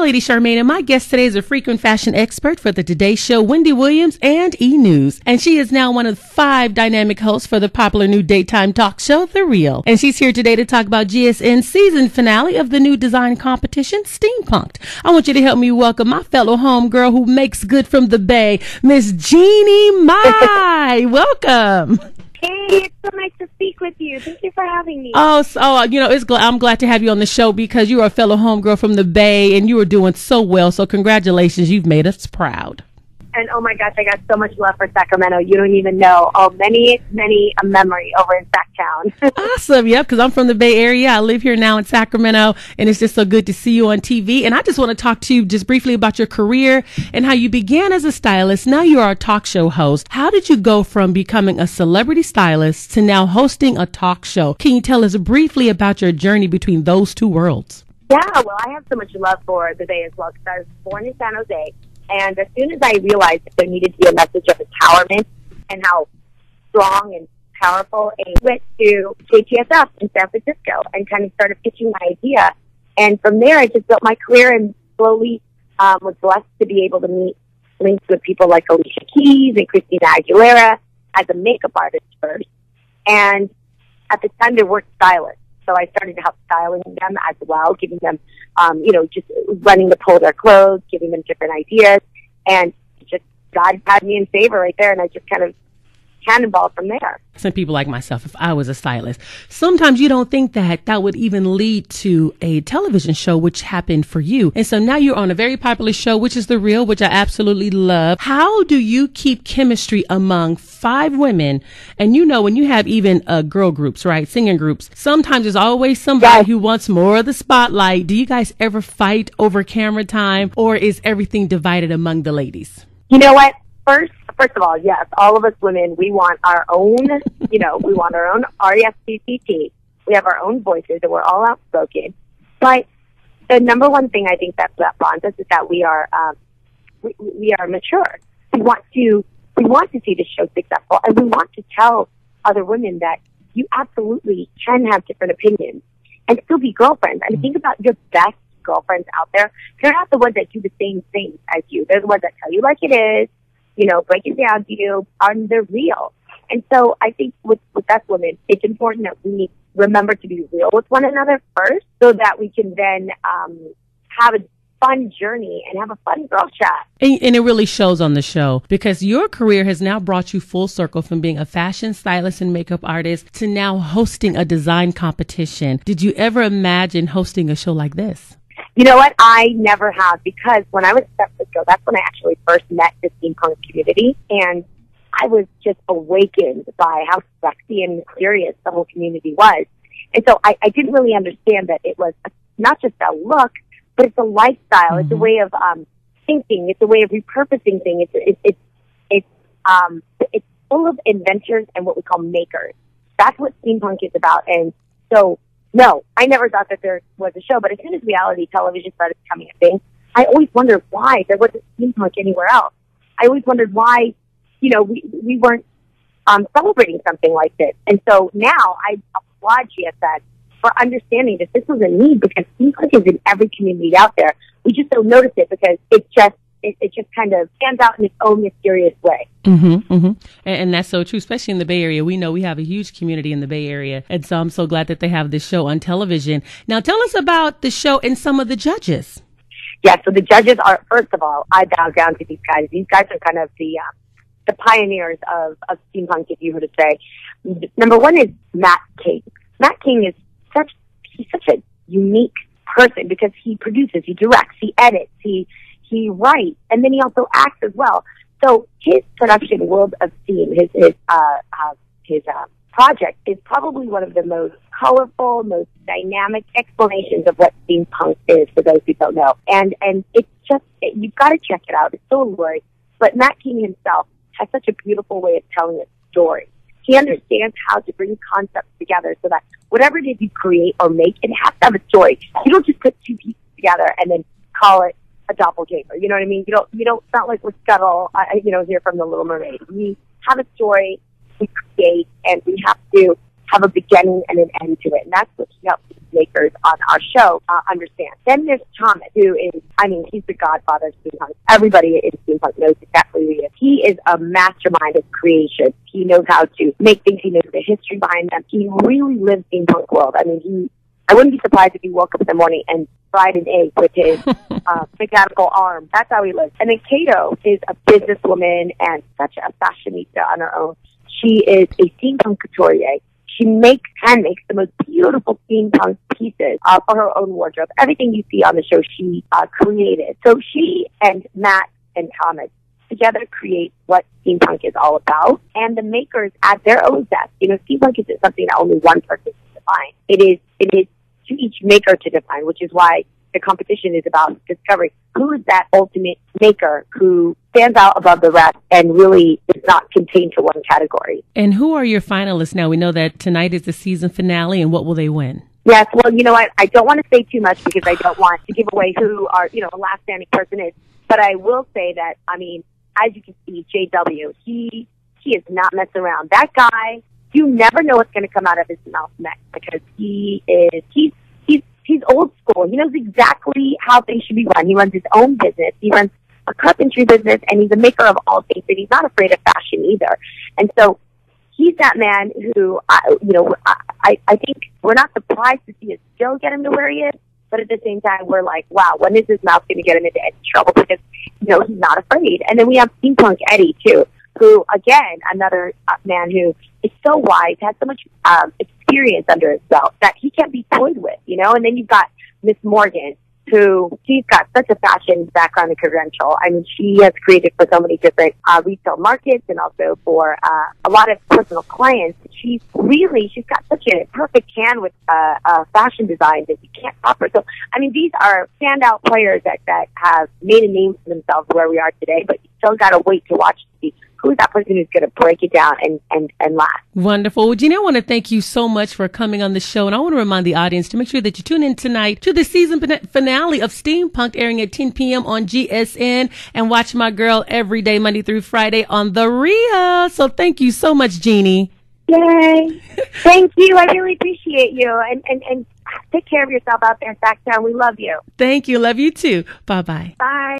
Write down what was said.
Lady Charmaine, and my guest today is a frequent fashion expert for the Today Show, Wendy Williams, and E! News. And she is now one of 5 dynamic hosts for the popular new daytime talk show, The Real. And she's here today to talk about GSN's season finale of the new design competition, Steampunk'D. I want you to help me welcome my fellow homegirl who makes good from the Bay, Miss JEANNIE Mai. Welcome. Hey, it's so nice to speak with you. Thank you for having me. I'm glad to have you on the show because you are a fellow homegirl from the Bay and you are doing so well. So congratulations. You've made us proud. And oh my gosh, I got so much love for Sacramento. You don't even know. Oh, many a memory over in Sac-Town. Awesome. Yep, because I'm from the Bay Area. I live here now in Sacramento, and it's just so good to see you on TV. And I just want to talk to you just briefly about your career and how you began as a stylist. Now you are a talk show host. How did you go from becoming a celebrity stylist to now hosting a talk show? Can you tell us briefly about your journey between those two worlds? Yeah, well, I have so much love for the Bay as well because I was born in San Jose. And as soon as I realized that there needed to be a message of empowerment and how strong and powerful, I went to KTSF in San Francisco and kind of started pitching my idea. And from there, I just built my career and slowly was blessed to be able to meet links with people like Alicia Keys and Christina Aguilera as a makeup artist first. And at the time, they weren't stylists. So I started to help styling them as well, giving them, just running to pull their clothes, giving them different ideas. And just God had me in favor right there. And I just kind of cannonball from there. Some people like myself, if I was a stylist, sometimes you don't think that that would even lead to a television show, which happened for you. And so now you're on a very popular show, which is The Real, which I absolutely love. How do you keep chemistry among 5 women? And when you have even girl groups, right? Singing groups, sometimes there's always somebody who wants more of the spotlight. Do you guys ever fight over camera time, or is everything divided among the ladies? You know what? First of all, yes, all of us women, we want our own, we want our own RESVCT. We have our own voices and we're all outspoken. But the number one thing I think that bonds us is that we are mature. We want to see the show successful, and we want to tell other women that you absolutely can have different opinions and still be girlfriends. I mean, think about your best girlfriends out there. They're not the ones that do the same things as you. They're the ones that tell you like it is, break it down to you, and they're real. And so I think with us women, it's important that we remember to be real with one another first so that we can then have a fun journey and have a fun girl chat. And it really shows on the show because your career has now brought you full circle from being a fashion stylist and makeup artist to now hosting a design competition. Did you ever imagine hosting a show like this? You know what? I never have, because when I was in San Francisco, that's when I actually first met the steampunk community, and I was just awakened by how sexy and mysterious the whole community was. And so I didn't really understand that it was not just a look, but it's a lifestyle. Mm-hmm. It's a way of thinking. It's a way of repurposing things. It's full of inventors and what we call makers. That's what steampunk is about. And so, no, I never thought that there was a show, but as soon as reality television started becoming a thing, I always wondered why there wasn't steampunk anywhere else. I always wondered why, we weren't celebrating something like this. And so now I applaud GSN for understanding that this was a need, because steampunk is in every community out there. We just don't notice it because it just kind of stands out in its own mysterious way. Mm-hmm, mm-hmm. And that's so true, especially in the Bay Area. We know we have a huge community in the Bay Area. And so I'm so glad that they have this show on television. Now, tell us about the show and some of the judges. Yeah, so the judges are, first of all, I bow down to these guys. These guys are kind of the pioneers of steampunk, if you were to say. Number one is Matt King. Matt King is he's such a unique person because he produces, he directs, he edits, he writes, and then he also acts as well. So his production, World of Steam, his project is probably one of the most colorful, most dynamic explanations of what steampunk is for those who don't know. And it's just, you've got to check it out. It's so alluring. But Matt King himself has such a beautiful way of telling a story. He understands how to bring concepts together so that whatever it is you create or make, it has to have a story. You don't just put two pieces together and then call it a doppelganger. You know what I mean? You don't, it's not like we're Scuttle, here from The Little Mermaid. We have a story, we create, and we have to have a beginning and an end to it. And that's what she helps makers on our show understand. Then there's Thomas, who is, he's the godfather of steampunk. Everybody in steampunk knows exactly who he is. He is a mastermind of creation. He knows how to make things. He knows the history behind them. He really lives steampunk world. I wouldn't be surprised if he woke up in the morning and fried an egg with his mechanical arm. That's how he lives. And then Kato is a businesswoman and such a fashionista on her own. She is a steampunk couturier. She hand makes the most beautiful steampunk pieces for her own wardrobe. Everything you see on the show, she created. So she and Matt and Thomas together create what steampunk is all about. And the makers add their own zest. Steampunk isn't something that only one person can define. It is to each maker to define, which is why the competition is about discovering who is that ultimate maker who stands out above the rest and really is not contained to one category. And who are your finalists now? We know that tonight is the season finale, and what will they win? Yes, well, you know what? I don't want to say too much because I don't want to give away who our, the last standing person is. But I will say that, as you can see, JW, he is not messing around. That guy, you never know what's going to come out of his mouth next because he's old school. He knows exactly how things should be run. He runs his own business. He runs a carpentry business, and he's a maker of all things, and he's not afraid of fashion either. And so he's that man who, I think we're not surprised to see his skill get him to where he is, but at the same time, we're like, wow, when is his mouth going to get him into any trouble? Because, he's not afraid. And then we have Steampunk Eddie, too, who, again, another man who is so wise, has so much experience under his belt that he can't be toyed with, And then you've got Miss Morgan, who she's got such a fashion background and credential. She has created for so many different retail markets and also for a lot of personal clients. She's got such a perfect hand with fashion design that you can't stop her. So, these are standout players that have made a name for themselves where we are today, but you still got to wait to watch to see who's that person who's going to break it down and last. Wonderful. Well, Jeannie, I want to thank you so much for coming on the show. And I want to remind the audience to make sure that you tune in tonight to the season finale of Steampunk'D, airing at 10 p.m. on GSN, and watch my girl every day, Monday through Friday on The Real. So thank you so much, Jeannie. Yay. Thank you. I really appreciate you. And take care of yourself out there in Sacktown. We love you. Thank you. Love you too. Bye-bye. Bye.